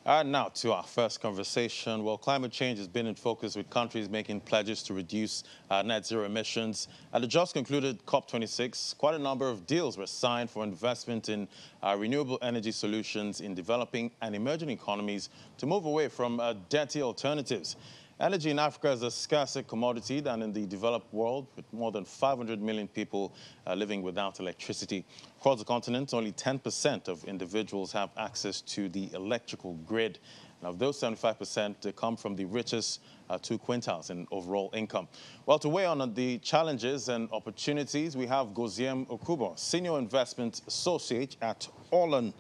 Now to our first conversation. Well, climate change has been in focus with countries making pledges to reduce net zero emissions. At the just concluded COP26, quite a number of deals were signed for investment in renewable energy solutions in developing and emerging economies to move away from dirty alternatives. Energy in Africa is a scarcer commodity than in the developed world, with more than 500 million people living without electricity. Across the continent, only 10% of individuals have access to the electrical grid. And of those 75%, they come from the richest 2 quintiles in overall income. Well, to weigh on the challenges and opportunities, we have Goziem Okubo, Senior Investment Associate at Orlan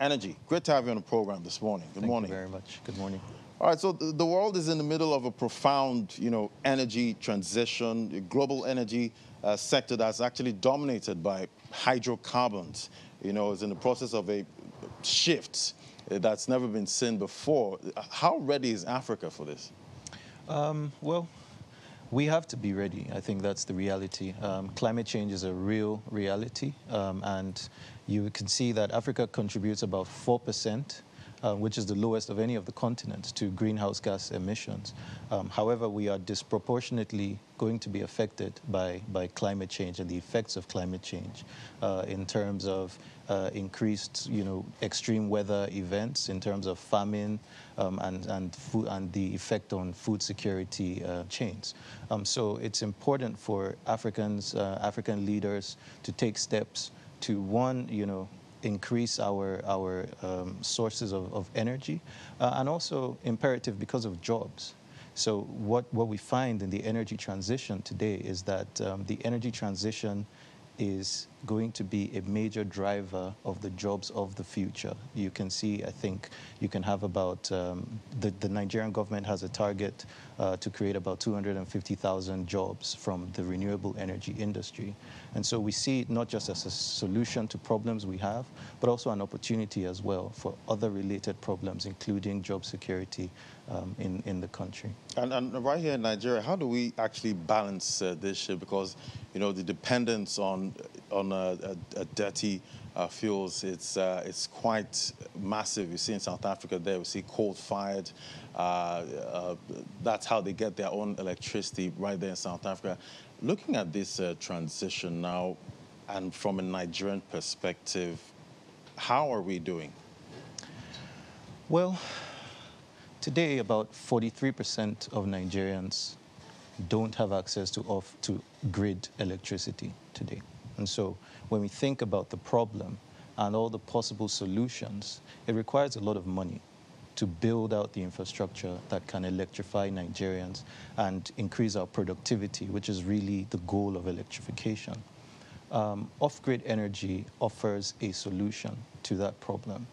Energy. Great to have you on the program this morning. Good morning. Thank you very much. Good morning. All right, so the world is in the middle of a profound, energy transition, a global energy sector that's actually dominated by hydrocarbons. Is in the process of a shift that's never been seen before. How ready is Africa for this? Well, we have to be ready. I think that's the reality. Climate change is a real reality, and you can see that Africa contributes about 4%. Which is the lowest of any of the continents, to greenhouse gas emissions. However, we are disproportionately going to be affected by climate change and the effects of climate change in terms of increased, extreme weather events, in terms of famine and the effect on food security chains. So it's important for African leaders to take steps to, one, increase our sources of energy, and also imperative because of jobs. So what we find in the energy transition today is that the energy transition is going to be a major driver of the jobs of the future. You can see, I think, you can have about, the Nigerian government has a target to create about 250,000 jobs from the renewable energy industry. And so we see it not just as a solution to problems we have, but also an opportunity as well for other related problems, including job security in the country. And right here in Nigeria, how do we actually balance this shift? Because, the dependence on dirty fuels, it's quite massive. You see in South Africa there, we see coal-fired. That's how they get their own electricity right there in South Africa. Looking at this transition now, and from a Nigerian perspective, how are we doing? Well, today about 43% of Nigerians don't have access to grid electricity today. And so when we think about the problem and all the possible solutions, it requires a lot of money to build out the infrastructure that can electrify Nigerians and increase our productivity, which is really the goal of electrification. Off-grid energy offers a solution to that problem.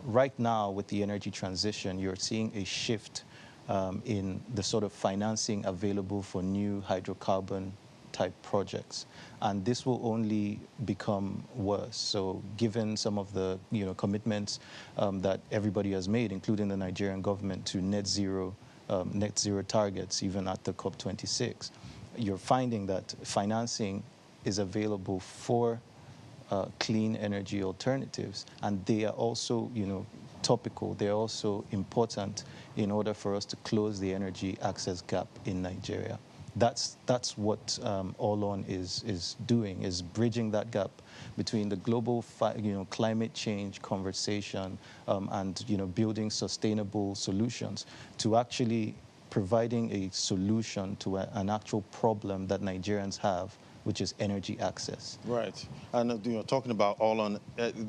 Right now, with the energy transition, you're seeing a shift in the sort of financing available for new hydrocarbon type projects, and this will only become worse. So given some of the commitments that everybody has made, including the Nigerian government, to net zero targets, even at the COP26, you're finding that financing is available for clean energy alternatives, and they are also topical. They're also important in order for us to close the energy access gap in Nigeria. That's what Orlan is doing, is bridging that gap between the global climate change conversation and building sustainable solutions to actually providing a solution to an actual problem that Nigerians have, which is energy access. Right. And talking about Orlan,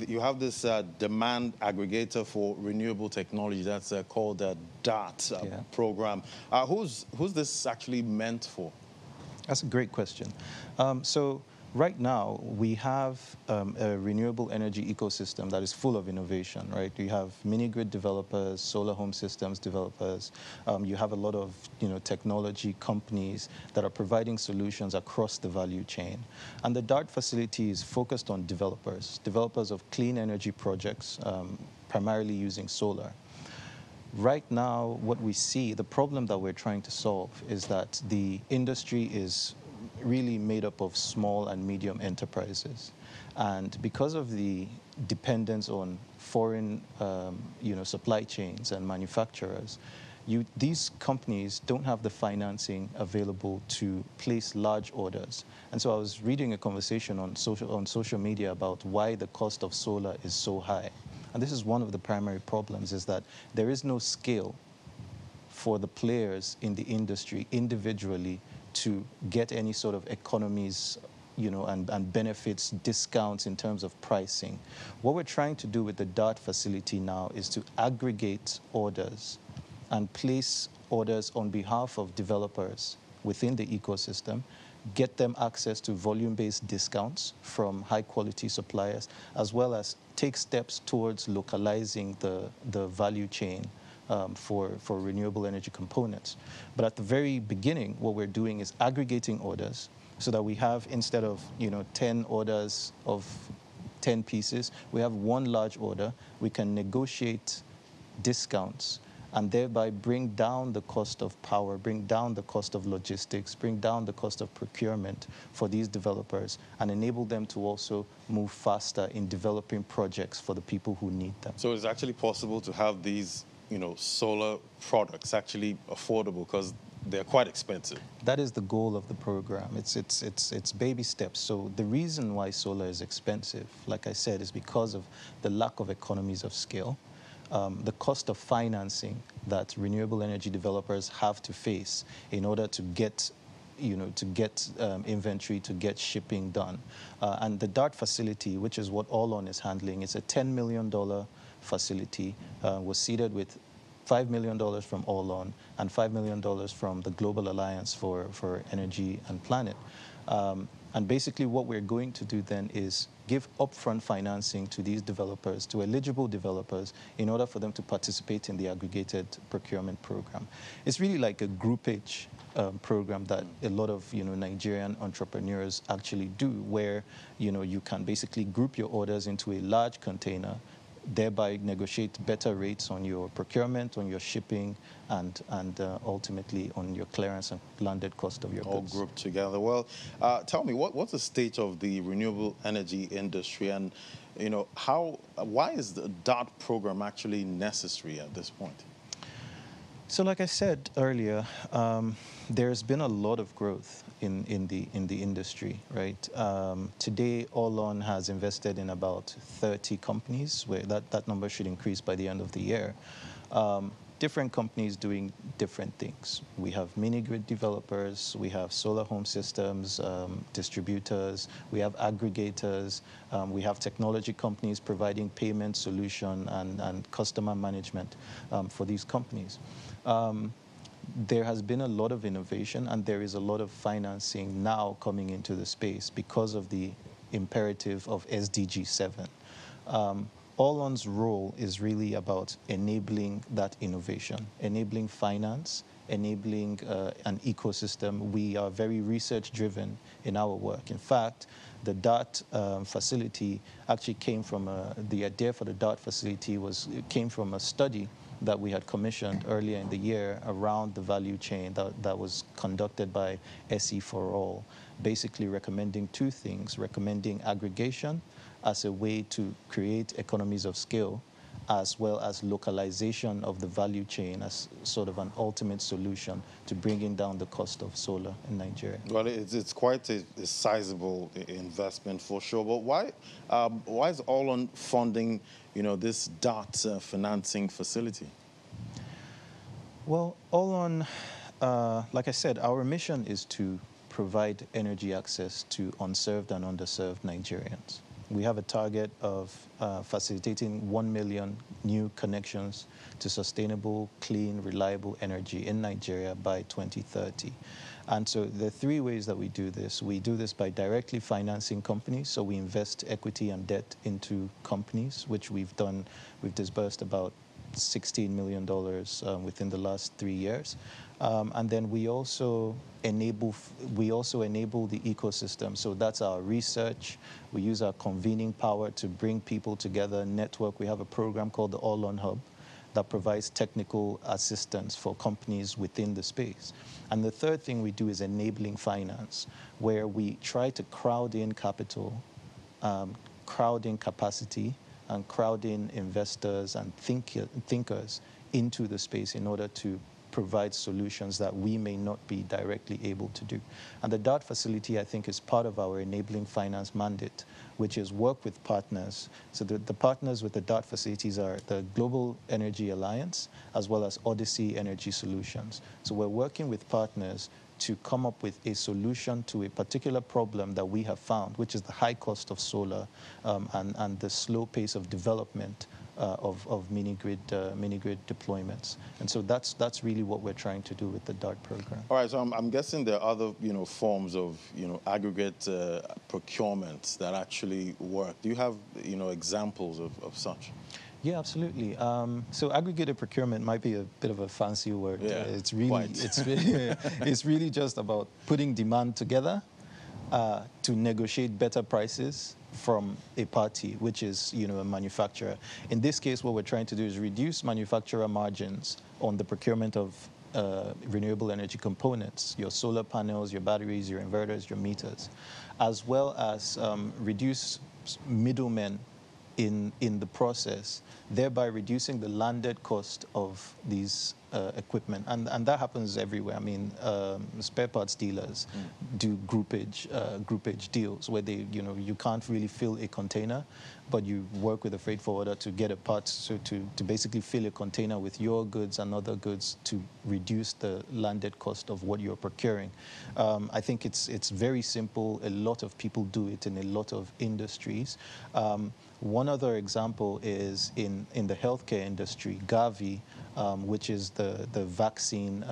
you have this demand aggregator for renewable technology that's called the DART program. Who's this actually meant for? That's a great question. So right now, we have a renewable energy ecosystem that is full of innovation, right? You have mini-grid developers, solar home systems developers. You have a lot of technology companies that are providing solutions across the value chain. And the DART facility is focused on developers of clean energy projects, primarily using solar. Right now, what we see, the problem that we're trying to solve is that the industry is really made up of small and medium enterprises. And because of the dependence on foreign supply chains and manufacturers, these companies don't have the financing available to place large orders. And so I was reading a conversation on social media about why the cost of solar is so high. And this is one of the primary problems, is that there is no scale for the players in the industry individually to get any sort of economies, and benefits, discounts in terms of pricing. What we're trying to do with the DART facility now is to aggregate orders and place orders on behalf of developers within the ecosystem, get them access to volume-based discounts from high-quality suppliers, as well as take steps towards localizing the value chain for renewable energy components. But at the very beginning, what we're doing is aggregating orders so that we have, instead of 10 orders of 10 pieces, we have one large order. We can negotiate discounts and thereby bring down the cost of power, bring down the cost of logistics, bring down the cost of procurement for these developers, and enable them to also move faster in developing projects for the people who need them. So it's actually possible to have these, solar products actually affordable, because they're quite expensive. That is the goal of the program. It's baby steps. So the reason why solar is expensive, like I said, is because of the lack of economies of scale. The cost of financing that renewable energy developers have to face in order to get inventory, to get shipping done. And the DART facility, which is what Allon is handling, is a $10 million facility, was seeded with $5 million from Allon and $5 million from the Global Alliance for Energy and Planet. And basically what we're going to do then is give upfront financing to these developers, to eligible developers, in order for them to participate in the aggregated procurement program. It's really like a groupage program that a lot of Nigerian entrepreneurs actually do, where you can basically group your orders into a large container, thereby negotiate better rates on your procurement, on your shipping, and ultimately on your clearance and landed cost of your goods. All grouped together. Well, tell me, what's the state of the renewable energy industry, and why is the DART program actually necessary at this point? So, like I said earlier, there's been a lot of growth in the industry, right? Today, Allon has invested in about 30 companies, where that number should increase by the end of the year. Different companies doing different things. We have mini-grid developers, we have solar home systems, distributors, we have aggregators, we have technology companies providing payment solution and customer management for these companies. There has been a lot of innovation, and there is a lot of financing now coming into the space because of the imperative of SDG 7. Allon's role is really about enabling that innovation, enabling finance, enabling an ecosystem. We are very research-driven in our work. In fact, the DART facility actually came from the idea for the DART facility came from a study that we had commissioned earlier in the year around the value chain that was conducted by SE for All, basically recommending two things: recommending aggregation as a way to create economies of scale, as well as localization of the value chain as sort of an ultimate solution to bringing down the cost of solar in Nigeria. Well, it's quite a sizable investment for sure. But why is Allon funding, this DART financing facility? Well, Allon, like I said, our mission is to provide energy access to unserved and underserved Nigerians. We have a target of facilitating 1 million new connections to sustainable, clean, reliable energy in Nigeria by 2030. And so there are three ways that we do this. We do this by directly financing companies. So we invest equity and debt into companies, which we've done. We've disbursed about $16 million within the last 3 years. And then we also enable the ecosystem. So that's our research. We use our convening power to bring people together, network. We have a program called the Allon Hub that provides technical assistance for companies within the space. And the third thing we do is enabling finance, where we try to crowd in capital, crowd in capacity, and crowd in investors and thinkers into the space in order to provide solutions that we may not be directly able to do. And the DART facility, I think, is part of our enabling finance mandate, which is work with partners. So the partners with the DART facilities are the Global Energy Alliance, as well as Odyssey Energy Solutions. So we're working with partners to come up with a solution to a particular problem that we have found, which is the high cost of solar and the slow pace of development of mini-grid deployments. And so that's really what we're trying to do with the DART program. All right, so I'm guessing there are other, forms of, aggregate procurement that actually work. Do you have, examples of such? Yeah, absolutely. So aggregated procurement might be a bit of a fancy word. Yeah, it's really, quite. it's really just about putting demand together to negotiate better prices from a party, which is, a manufacturer. In this case, what we're trying to do is reduce manufacturer margins on the procurement of renewable energy components, your solar panels, your batteries, your inverters, your meters, as well as reduce middlemen in the process, thereby reducing the landed cost of these equipment. And that happens everywhere. I mean, spare parts dealers do groupage deals where they, you can't really fill a container, but you work with a freight forwarder to get a part, so to basically fill a container with your goods and other goods to reduce the landed cost of what you're procuring. I think it's very simple. A lot of people do it in a lot of industries. One other example is in the healthcare industry, Gavi, which is the vaccine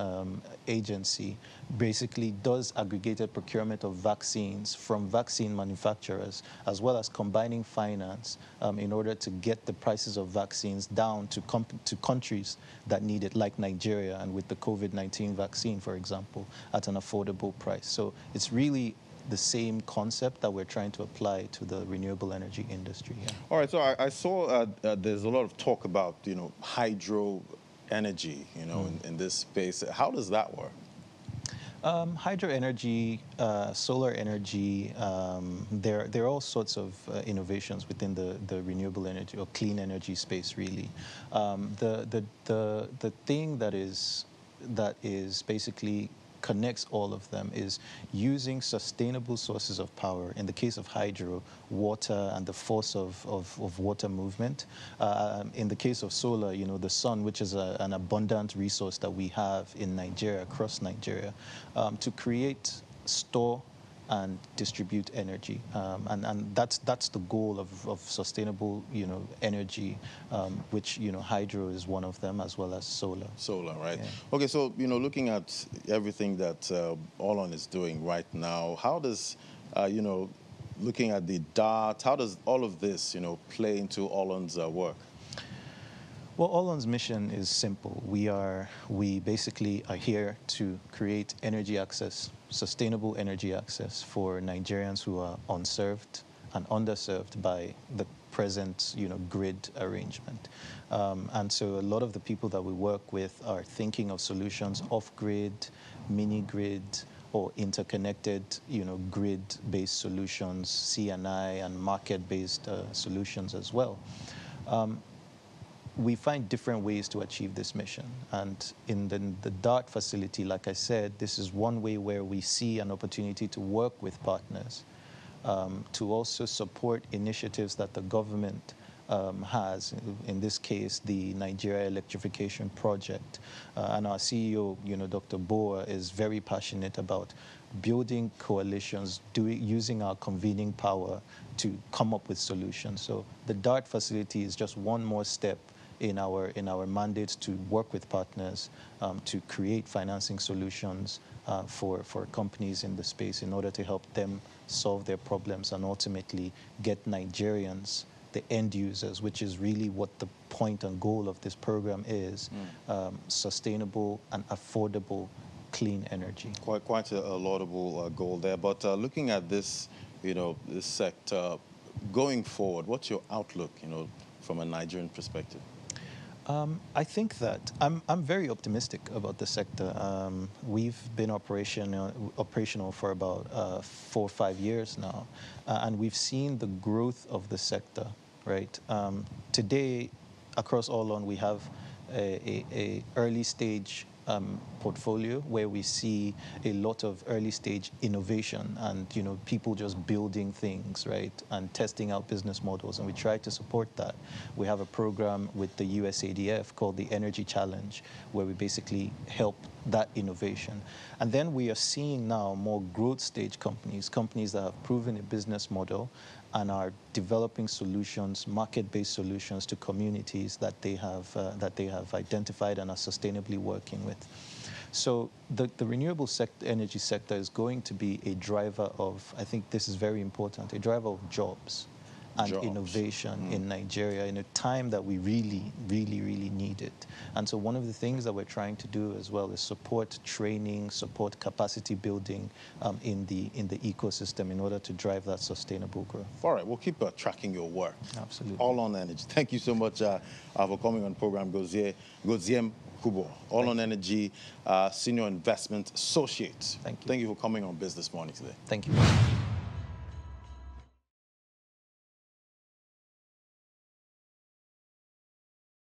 agency, basically does aggregated procurement of vaccines from vaccine manufacturers, as well as combining finance in order to get the prices of vaccines down to countries that need it, like Nigeria, and with the COVID-19 vaccine, for example, at an affordable price. So it's really the same concept that we're trying to apply to the renewable energy industry. Yeah. All right, so I saw there's a lot of talk about, hydro energy, in this space. How does that work? Hydro energy, solar energy, there are all sorts of innovations within the renewable energy or clean energy space, really. The thing that is basically connects all of them is using sustainable sources of power. In the case of hydro, water and the force of water movement. In the case of solar, the sun, which is an abundant resource that we have in Nigeria, across Nigeria, to create, store, and distribute energy, and that's the goal of sustainable energy, which hydro is one of them, as well as solar. Solar, right? Yeah. Okay, so looking at everything that Olon is doing right now, how does looking at the DART, how does all of this play into Olon's work? Well, Olon's mission is simple. We basically are here to create energy access, sustainable energy access for Nigerians who are unserved and underserved by the present, grid arrangement. And so a lot of the people that we work with are thinking of solutions off-grid, mini-grid, or interconnected, grid-based solutions, CNI and market-based solutions as well. We find different ways to achieve this mission. And in the DART facility, like I said, this is one way where we see an opportunity to work with partners, to also support initiatives that the government has, in this case, the Nigeria Electrification Project. And our CEO, Dr. Boa, is very passionate about building coalitions, using our convening power to come up with solutions. So the DART facility is just one more step in our mandate to work with partners to create financing solutions for companies in the space in order to help them solve their problems and ultimately get Nigerians, the end users, which is really what the point and goal of this program is, sustainable and affordable clean energy. Quite a laudable goal there. But looking at this, this sector going forward, what's your outlook, from a Nigerian perspective? I think that I'm very optimistic about the sector. We've been operational for about 4 or 5 years now, and we've seen the growth of the sector. Right today, across Allon, we have a early stage portfolio where we see a lot of early stage innovation and people just building things, right, and testing out business models, and we try to support that. We have a program with the USADF called the Energy Challenge, where we basically help that innovation. And then we are seeing now more growth stage companies that have proven a business model and are developing solutions, market-based solutions to communities that they have identified and are sustainably working with. So the renewable energy sector is going to be a driver of, I think this is very important, a driver of jobs and innovation in Nigeria in a time that we really, really, really need it. And so one of the things that we're trying to do as well is support training, support capacity building in the ecosystem in order to drive that sustainable growth. All right, we'll keep tracking your work. Absolutely. Allon Energy. Thank you so much for coming on the program, Goziem Kubo, Allon Energy Senior Investment Associate. Thank you. Thank you for coming on Business Morning today. Thank you.